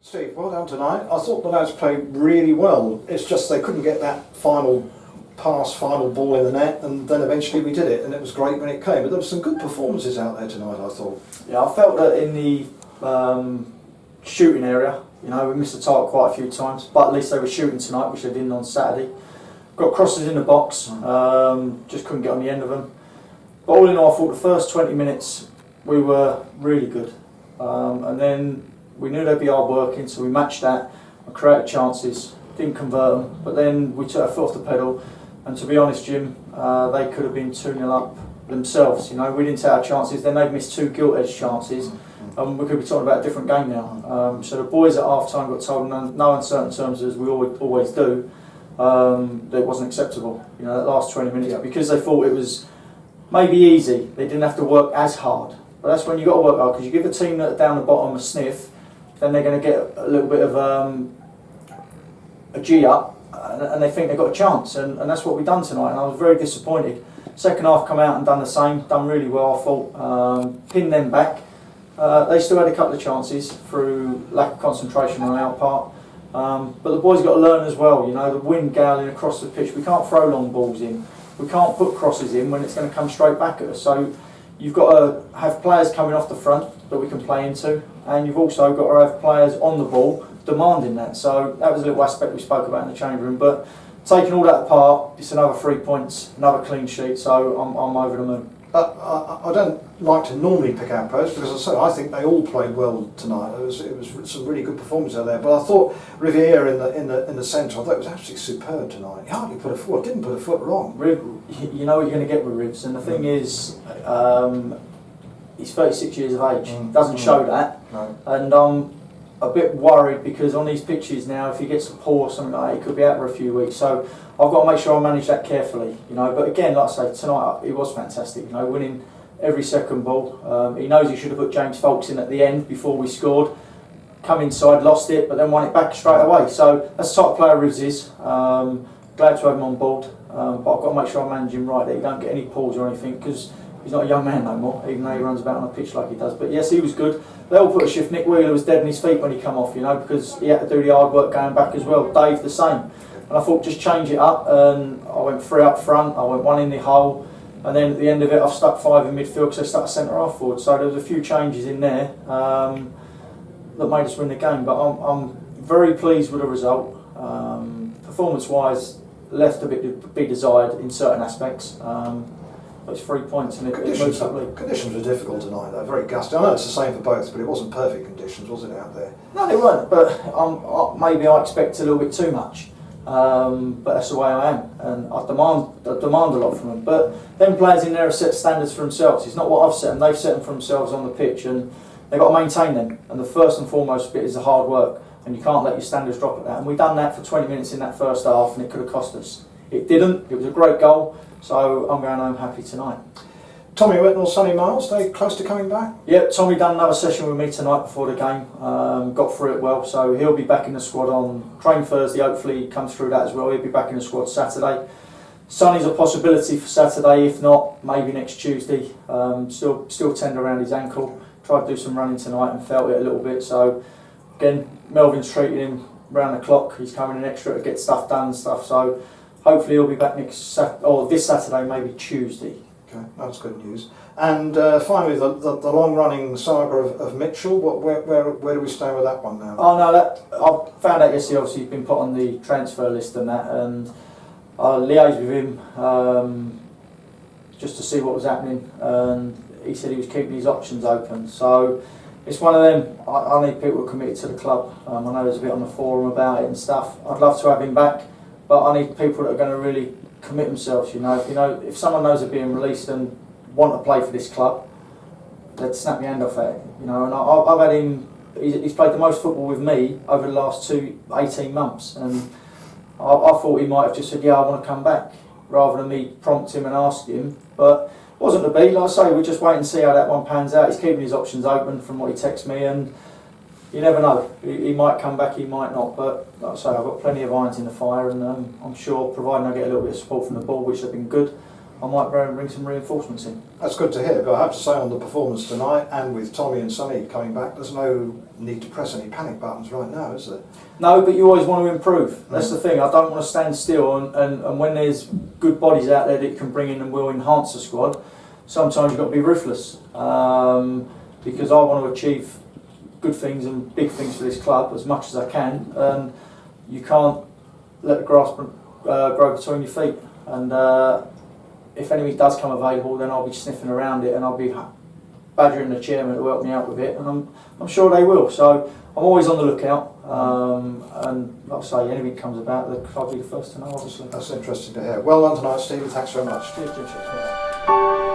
Steve, well done tonight. I thought the lads played really well. It's just they couldn't get that final pass, final ball in the net, and then eventually we did it, and it was great when it came. But there were some good performances out there tonight, I thought. Yeah, I felt that in the shooting area, we missed the target quite a few times, but at least they were shooting tonight, which they didn't on Saturday. Got crosses in the box, just couldn't get on the end of them. But all in all, I thought the first 20 minutes we were really good, and then we knew they'd be hard working, so we matched that and created chances, didn't convert them, but then we took our foot off the pedal, and to be honest, Jim, they could have been 2-0 up themselves. We didn't take our chances, then they'd missed 2 gilt-edged chances, and we could be talking about a different game now. So the boys at half-time got told in no uncertain terms, as we always do, that it wasn't acceptable, that last 20 minutes, because they thought it was maybe easy, they didn't have to work as hard. But that's when you've got to work hard, because you give a team that are down the bottom a sniff, then they're going to get a little bit of a G up, and they think they've got a chance, and that's what we've done tonight, and I was very disappointed. Second half come out and done the same, done really well, I thought, pinned them back. They still had a couple of chances through lack of concentration on our part, but the boys got to learn as well, the wind galloping across the pitch, we can't throw long balls in, we can't put crosses in when it's going to come straight back at us, so you've got to have players coming off the front that we can play into, and you've also got to have players on the ball demanding that. So that was a little aspect we spoke about in the change room. But taking all that apart, it's another 3 points, another clean sheet. So I'm over the moon. I don't like to normally pick out players because, as I said, I think they all played well tonight. It was some really good performances out there. But I thought Riviere in the centre, I thought it was absolutely superb tonight. He hardly put a foot, didn't put a foot wrong. You know what you're going to get with Ribs, and the thing is, he's 36 years of age. Doesn't show that, and I'm a bit worried because on these pitches now, if he gets a paw or something like that, he could be out for a few weeks. So I've got to make sure I manage that carefully, But again, like I say, tonight he was fantastic, winning every second ball. He knows he should have put James Folks in at the end before we scored. Come inside, lost it, but then won it back straight away. So that's the type of player Rivs is. Glad to have him on board, but I've got to make sure I manage him right, that he don't get any pulls or anything, because he's not a young man no more, even though he runs about on a pitch like he does. But yes, he was good. They all put a shift. Nick Wheeler was dead on his feet when he come off, because he had to do the hard work going back as well. Dave the same. And I thought just change it up, and I went 3 up front, I went 1 in the hole, and then at the end of it I've stuck 5 in midfield because I stuck a centre half forward. So there was a few changes in there that made us win the game. But I'm very pleased with the result. Performance wise, left a bit to be desired in certain aspects. But it's 3 points and it moves up league. Conditions were difficult tonight, though, very gusty. I know it's the same for both, but it wasn't perfect conditions, was it, out there? No, they weren't, but maybe I expect a little bit too much. But that's the way I am, and I demand a lot from them. But them players in there have set standards for themselves. It's not what I've set them, they've set them for themselves on the pitch, and they've got to maintain them. And the first and foremost bit is the hard work, and you can't let your standards drop at that. And we've done that for 20 minutes in that first half, and it could have cost us. It didn't, it was a great goal. So I'm going home happy tonight. Tommy Whitnell, Sonny Miles, they close to coming back? Yep, Tommy done another session with me tonight before the game, got through it well, so he'll be back in the squad on train Thursday, hopefully he comes through that as well, he'll be back in the squad Saturday. Sonny's a possibility for Saturday, if not, maybe next Tuesday. Still tender around his ankle, tried to do some running tonight and felt it a little bit, so again, Melvin's treating him round the clock, he's coming in extra to get stuff done and stuff, so hopefully he'll be back this Saturday, maybe Tuesday. Okay, that's good news. And finally, the long-running saga of Mitchell. Where do we stand with that one now? Oh no, I found out yesterday. Obviously, he's been put on the transfer list and that, and I liaised with him just to see what was happening. And he said he was keeping his options open. So it's one of them. I need people who are committed to the club. I know there's a bit on the forum about it and stuff. I'd love to have him back, but I need people that are going to really commit themselves. If someone knows they're being released and want to play for this club, they'd snap my hand off at it. And I've had him. He's played the most football with me over the last 18 months, and I thought he might have just said, "Yeah, I want to come back," rather than me prompt him and ask him. But it wasn't to be. Like I say, we just wait and see how that one pans out. He's keeping his options open from what he texts me, and you never know. He might come back, he might not. But like I say, I've got plenty of irons in the fire, and I'm sure, providing I get a little bit of support from the ball, which have been good, I might bring some reinforcements in. That's good to hear, but I have to say on the performance tonight, and with Tommy and Sonny coming back, there's no need to press any panic buttons right now, is there? No, but you always want to improve. That's the thing. I don't want to stand still, and when there's good bodies out there that you can bring in and will enhance the squad, sometimes you've got to be ruthless, because I want to achieve good things and big things for this club as much as I can, and you can't let the grass grow between your feet. And if anything does come available, then I'll be sniffing around it, and I'll be badgering the chairman to help me out with it, and I'm sure they will. So I'm always on the lookout, and like I say, anything comes about, the club will be the first to know, obviously. That's interesting to hear. Well done tonight, Stephen. Thanks very much. Cheers.